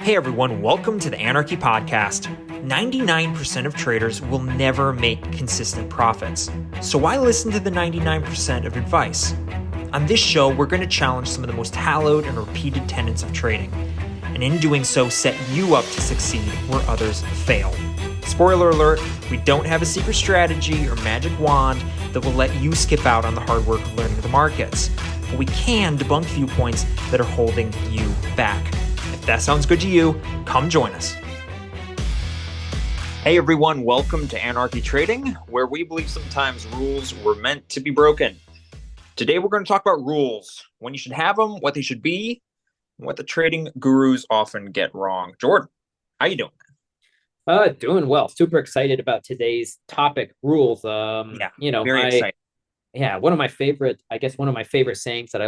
Hey everyone, welcome to the Anarchy Podcast. 99% of traders will never make consistent profits. So why listen to the 99% of advice? On this show, we're going to challenge some of the most hallowed and repeated tenets of trading. And in doing so, set you up to succeed where others fail. Spoiler alert, we don't have a secret strategy or magic wand that will let you skip out on the hard work of learning the markets. But we can debunk viewpoints that are holding you back. If that sounds good to you, come join us. Hey everyone, welcome to Anarchy Trading, where we believe sometimes rules were meant to be broken. Today we're going to talk about rules, when you should have them, what they should be, and what the trading gurus often get wrong. Jordan, how you doing? Doing well. Super excited about today's topic, rules. Very excited. One of my favorite sayings that I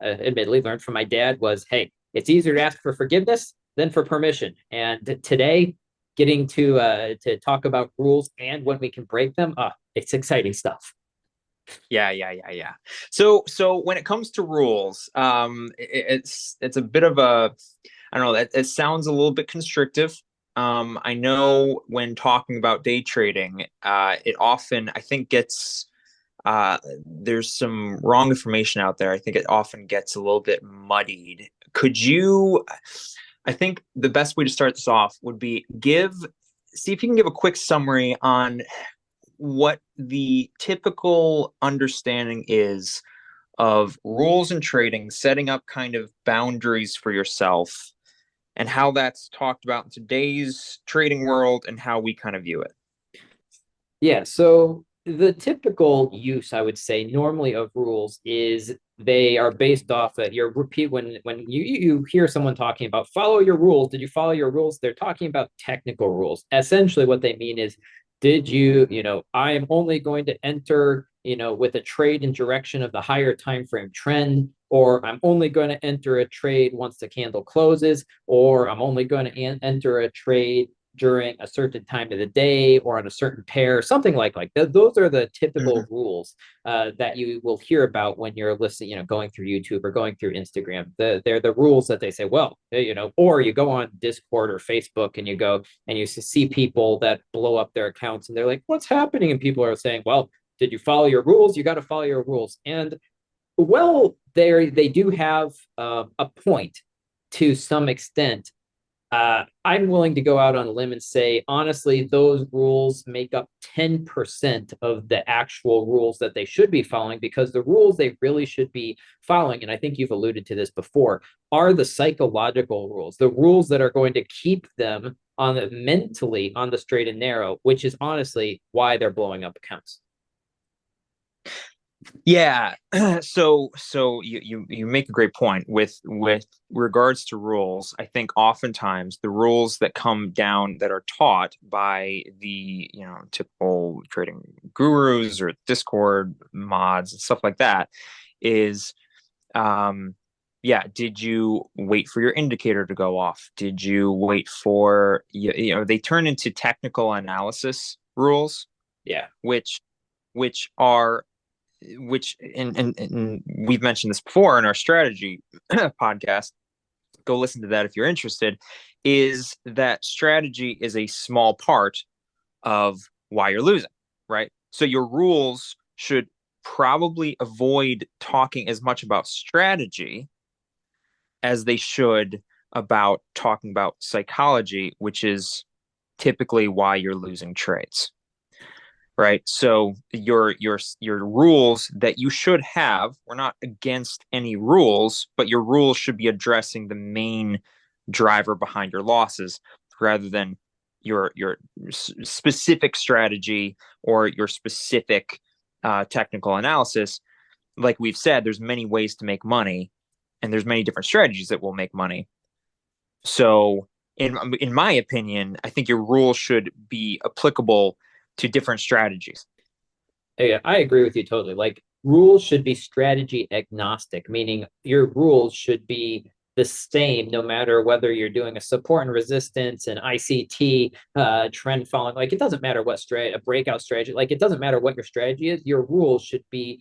admittedly learned from my dad was, hey, it's easier to ask for forgiveness than for permission. And today, getting to talk about rules and when we can break them, it's exciting stuff. Yeah. So when it comes to rules, it's a bit of a, I don't know, it sounds a little bit constrictive. I know when talking about day trading, it often, I think, gets, there's some wrong information out there. I think it often gets a little bit muddied. I think the best way to start this off would be see if you can give a quick summary on what the typical understanding is of rules in trading, setting up kind of boundaries for yourself, and how that's talked about in today's trading world and how we kind of view it. Yeah, so the typical use, I would say, normally of rules is they are based off of your repeat. When you hear someone talking about follow your rules, did you follow your rules? They're talking about technical rules. Essentially, what they mean is, I am only going to enter, with a trade in direction of the higher time frame trend, or I'm only going to enter a trade once the candle closes, or I'm only going to enter a trade during a certain time of the day or on a certain pair, something like that. Those are the typical rules that you will hear about when you're listening, going through YouTube or going through Instagram. They're the rules that they say, or you go on Discord or Facebook and you go and you see people that blow up their accounts and they're like, what's happening? And people are saying, well, did you follow your rules? You got to follow your rules. And they do have a point to some extent. I'm willing to go out on a limb and say, honestly, those rules make up 10% of the actual rules that they should be following, because the rules they really should be following, and I think you've alluded to this before, are the psychological rules, the rules that are going to keep them mentally on the straight and narrow, which is honestly why they're blowing up accounts. Yeah. So you make a great point with regards to rules. I think oftentimes the rules that come down that are taught by the, typical trading gurus or Discord mods and stuff like that is, did you wait for your indicator to go off? Did you wait for, they turn into technical analysis rules. Yeah. Which and we've mentioned this before in our strategy podcast, go listen to that if you're interested, is that strategy is a small part of why you're losing, right? So your rules should probably avoid talking as much about strategy as they should about talking about psychology, which is typically why you're losing trades. Right. So your rules that you should have, we're not against any rules, but your rules should be addressing the main driver behind your losses rather than your specific strategy or your specific technical analysis. Like we've said, there's many ways to make money and there's many different strategies that will make money. So in my opinion, I think your rules should be applicable to different strategies. Yeah, I agree with you totally. Like, rules should be strategy agnostic, meaning your rules should be the same no matter whether you're doing a support and resistance, an ICT, trend following. Like, it doesn't matter what a breakout strategy. Like, it doesn't matter what your strategy is. Your rules should be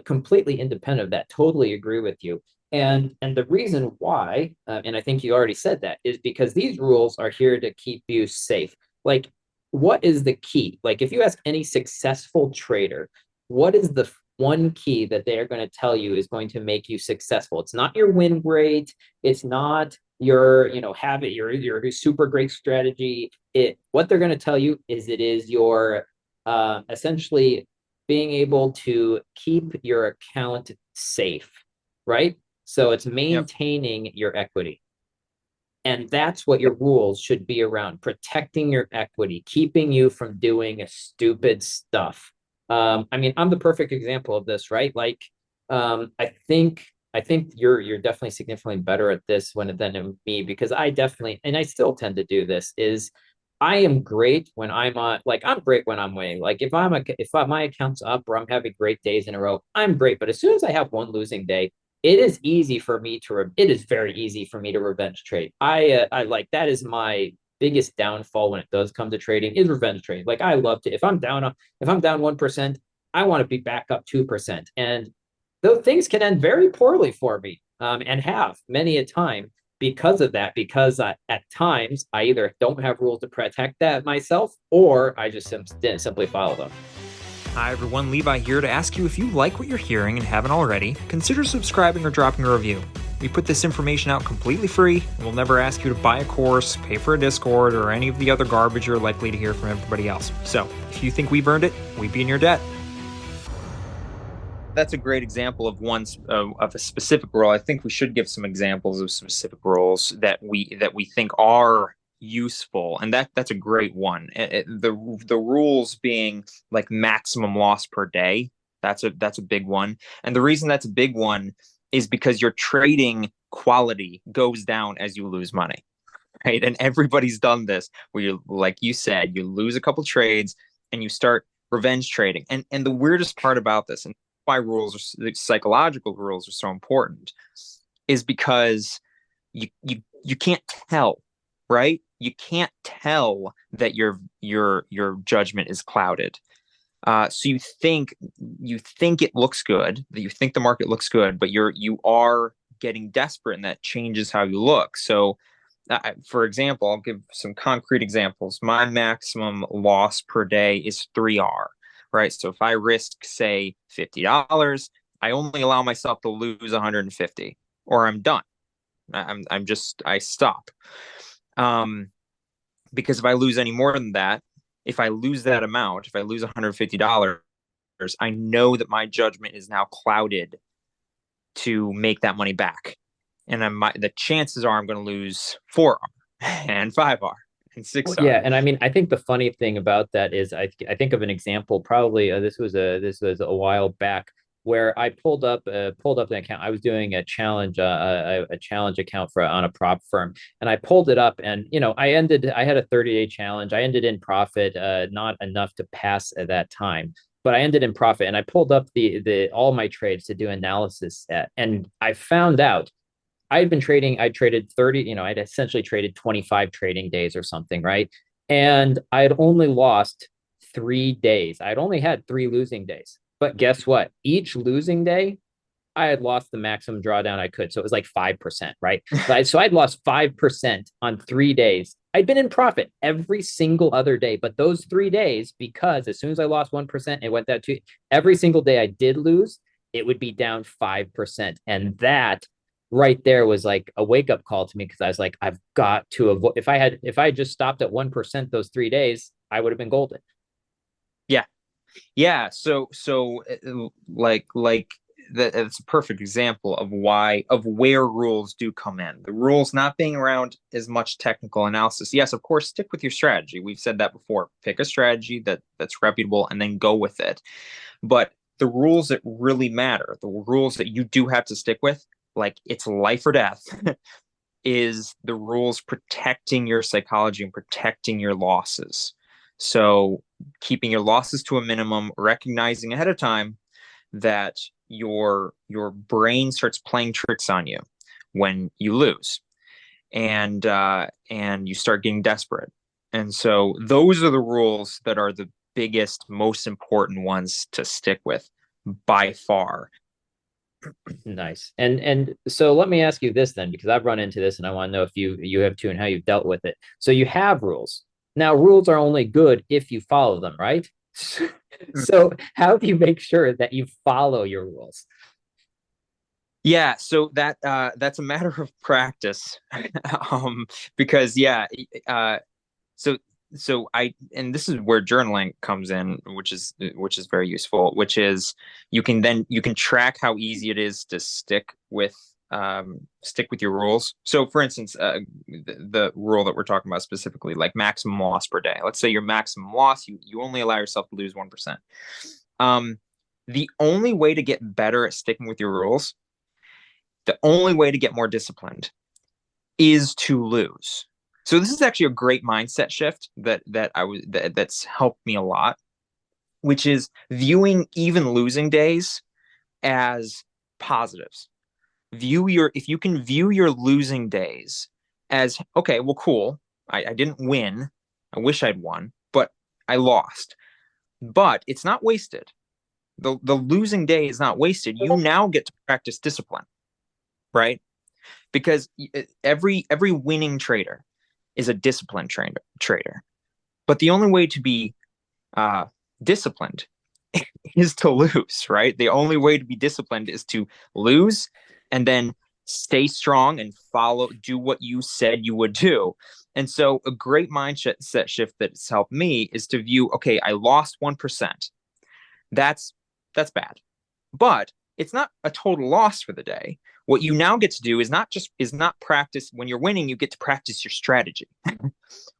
completely independent of that. Totally agree with you. And the reason why, and I think you already said that, is because these rules are here to keep you safe. Like, what is the key? Like, if you ask any successful trader, what is the one key that they are going to tell you is going to make you successful? It's not your win rate. It's not your, habit, your super great strategy. What they're going to tell you is it is your essentially being able to keep your account safe, right? So it's Yep. maintaining your equity. And that's what your rules should be around, protecting your equity, keeping you from doing stupid stuff. I mean, I'm the perfect example of this, right? Like, I think you're definitely significantly better at this than me, because I definitely, and I still tend to do this, is I am great when I'm on, like, I'm great when I'm winning. Like, my account's up or I'm having great days in a row, I'm great. But as soon as I have one losing day, it is very easy for me to revenge trade. I like, that is my biggest downfall when it does come to trading, is revenge trade. Like, I love to, if I'm down 1%, I want to be back up 2%. And those things can end very poorly for me, and have many a time because of that, because at times I either don't have rules to protect that myself, or I just didn't simply follow them. Hi everyone, Levi here to ask you, if you like what you're hearing and haven't already, consider subscribing or dropping a review. We put this information out completely free, and we'll never ask you to buy a course, pay for a Discord, or any of the other garbage you're likely to hear from everybody else. So, if you think we've earned it, we'd be in your debt. That's a great example of of a specific role. I think we should give some examples of specific roles that we think are useful, and that's a great one. The rules being like maximum loss per day. That's a big one, and the reason that's a big one is because your trading quality goes down as you lose money, right? And everybody's done this, where you, like you said, you lose a couple trades and you start revenge trading. And the weirdest part about this, and why psychological rules are so important, is because you can't tell, right? You can't tell that your judgment is clouded. So you think it looks good, that you think the market looks good, but you are getting desperate, and that changes how you look. So, for example, I'll give some concrete examples. My maximum loss per day is 3R, right? So if I risk, say, $50, I only allow myself to lose 150, or I'm done. I stop. Um, because if I lose any more than that, if I lose that amount, if I lose $150, I know that my judgment is now clouded to make that money back. And the chances are I'm going to lose 4R and 5R and Well, 6R. yeah, and I mean, I think the funny thing about that is I think of an example. Probably this was a while back, where I pulled up an account. I was doing a challenge, a challenge account for on a prop firm, and I pulled it up, and I had a 30-day challenge. I ended in profit, not enough to pass at that time, but I ended in profit, and I pulled up the all my trades to do analysis at, and I found out I traded 30, I'd essentially traded 25 trading days or something, right? And I had only lost 3 days. I'd only had three losing days. But guess what? Each losing day, I had lost the maximum drawdown I could. So it was like 5%, right? So I'd lost 5% on 3 days. I'd been in profit every single other day, but those 3 days, because as soon as I lost 1%, it went down to every single day I did lose, it would be down 5%. And that right there was like a wake up call to me, because I was like, I've got to avoid, if I had just stopped at 1% those 3 days, I would have been golden. Yeah. Yeah. So like that, it's a perfect example of where rules do come in. The rules not being around as much technical analysis. Yes, of course, stick with your strategy. We've said that before. Pick a strategy that's reputable and then go with it. But the rules that really matter, the rules that you do have to stick with, like it's life or death, is the rules protecting your psychology and protecting your losses. So keeping your losses to a minimum, recognizing ahead of time that your brain starts playing tricks on you when you lose, and you start getting desperate. And so those are the rules that are the biggest, most important ones to stick with by far. Nice. And so let me ask you this then, because I've run into this and I want to know if you have too and how you've dealt with it. So you have rules. Now, rules are only good if you follow them, right? So how do you make sure that you follow your rules? Yeah, so that's a matter of practice. Because uh so so I and this is where journaling comes in, which is very useful, which is you can track how easy it is to stick with your rules. So for instance, the rule that we're talking about specifically, like maximum loss per day. Let's say your maximum loss, you only allow yourself to lose 1%. Um, the only way to get better at sticking with your rules, the only way to get more disciplined is to lose. So this is actually a great mindset shift that's helped me a lot, which is viewing even losing days as positives. If you can view your losing days as, okay, well, cool. I didn't win. I wish I'd won, but I lost. But it's not wasted. The losing day is not wasted. You now get to practice discipline, right? Because every winning trader is a disciplined trader. But the only way to be uh, disciplined is to lose, right? The only way to be disciplined is to lose and then stay strong and do what you said you would do. And so a great mindset set shift that's helped me is to view, okay, I lost 1%. That's that's bad. But it's not a total loss for the day. What you now get to do is not practice. When you're winning, you get to practice your strategy.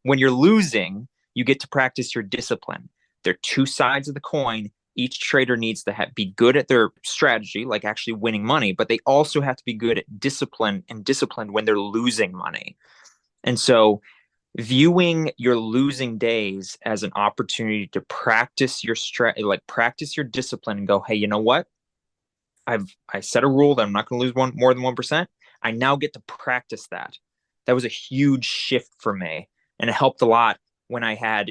When you're losing, you get to practice your discipline. They're two sides of the coin. Each trader needs to be good at their strategy, like actually winning money, but they also have to be good at discipline and disciplined when they're losing money. And so viewing your losing days as an opportunity to practice like practice your discipline and go, hey, you know what? I set a rule that I'm not going to lose more than 1%. I now get to practice that. That was a huge shift for me, and it helped a lot when I had,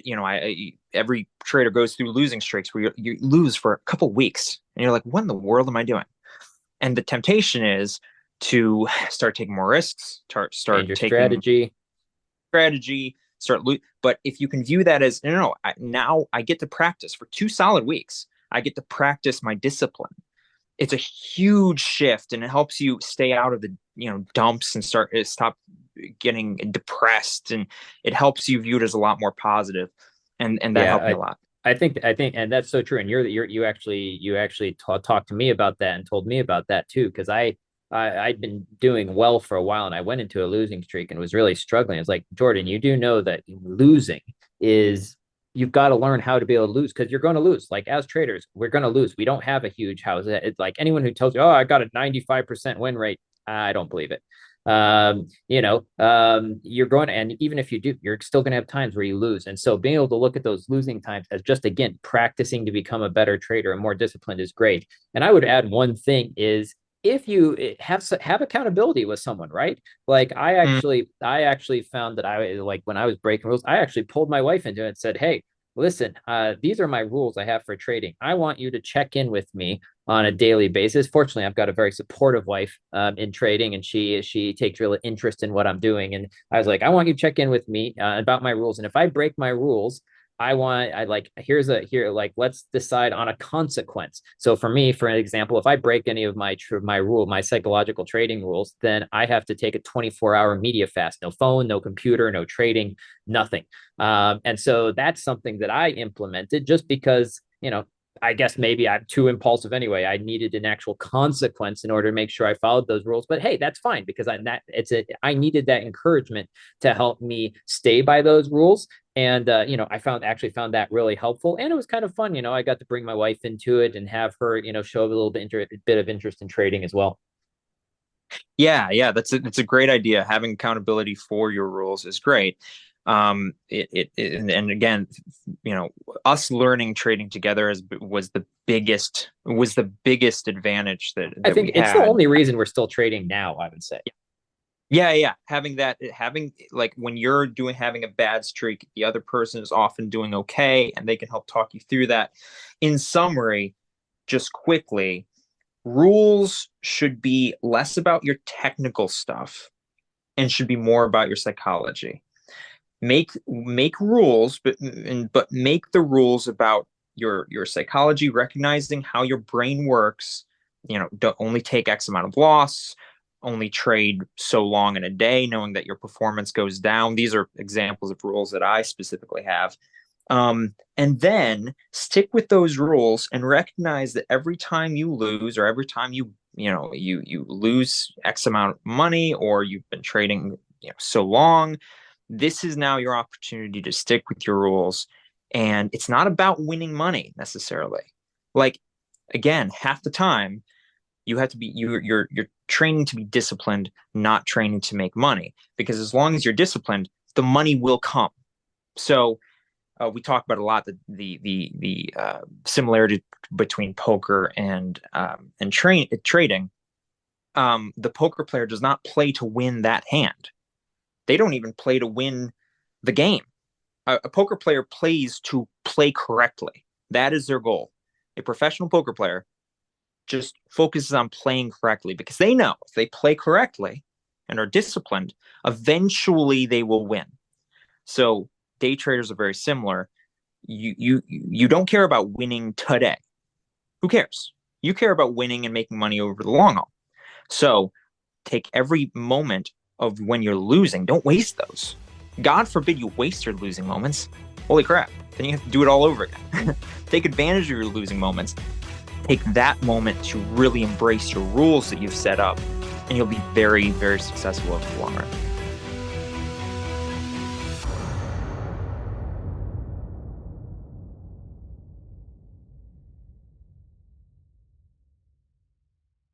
every trader goes through losing streaks where you lose for a couple of weeks, and you're like, what in the world am I doing? And the temptation is to start taking more risks, Change start your taking strategy. strategy, but if you can view that as, no, now I get to practice for 2 solid weeks. I get to practice my discipline. It's a huge shift, and it helps you stay out of the dumps and stop getting depressed, and it helps you view it as a lot more positive, and that Yeah, helped me a lot. I think, and that's so true. And you actually talked to me about that and told me about that too, because I'd been doing well for a while and I went into a losing streak and was really struggling. It's like, Jordan, you do know that losing is you've got to learn how to be able to lose because you're going to lose. Like as traders, we're going to lose. We don't have a huge house. It's like anyone who tells you, oh, I got a 95% win rate, I don't believe it. You're going to, and even if you do, you're still going to have times where you lose. And so being able to look at those losing times as just, again, practicing to become a better trader and more disciplined is great. And I would add one thing is if you have accountability with someone, right? Like Mm. I actually found that I like when I was breaking rules, I actually pulled my wife into it and said, hey, listen, these are my rules I have for trading. I want you to check in with me on a daily basis. Fortunately, I've got a very supportive wife in trading, and she takes real interest in what I'm doing. And I was like, I want you to check in with me about my rules, and if I break my rules, I like like let's decide on a consequence. So for me, for an example, if I break any of my psychological trading rules, then I have to take a 24-hour media fast. No phone, no computer, no trading, nothing. And so that's something that I implemented just because, I guess maybe I'm too impulsive anyway. I needed an actual consequence in order to make sure I followed those rules. But hey, that's fine because I needed that encouragement to help me stay by those rules. And I found that really helpful, and it was kind of fun. I got to bring my wife into it and have her, show a little bit of interest in trading as well. Yeah, that's a great idea. Having accountability for your rules is great. And again, you know, us learning trading together was the biggest advantage I that we think it's the had. only reason we're still trading now, I would say. Yeah. Having like when you're having a bad streak, the other person is often doing okay, and they can help talk you through that. In summary, just quickly, rules should be less about your technical stuff and should be more about your psychology. Make rules, but make the rules about your psychology, recognizing how your brain works. Don't only take X amount of loss, only trade so long in a day, knowing that your performance goes down. These are examples of rules that I specifically have. And then stick with those rules and recognize that every time you lose, or every time you lose X amount of money, or you've been trading so long, this is now your opportunity to stick with your rules. And it's not about winning money necessarily. Like, again, half the time you have to be you're training to be disciplined, not training to make money. Because as long as you're disciplined, the money will come. So we talk about a lot the similarity between poker and trading. The poker player does not play to win that hand. They don't even play to win the game. A poker player plays to play correctly. That is their goal. A professional poker player just focuses on playing correctly, because they know if they play correctly and are disciplined, eventually they will win. So day traders are very similar. You don't care about winning today. Who cares? You care about winning and making money over the long haul. So take every moment of when you're losing. Don't waste those. God forbid you waste your losing moments. Holy crap. Then you have to do it all over again. Take advantage of your losing moments. Take that moment to really embrace your rules that you've set up, and you'll be very, very successful over the long run.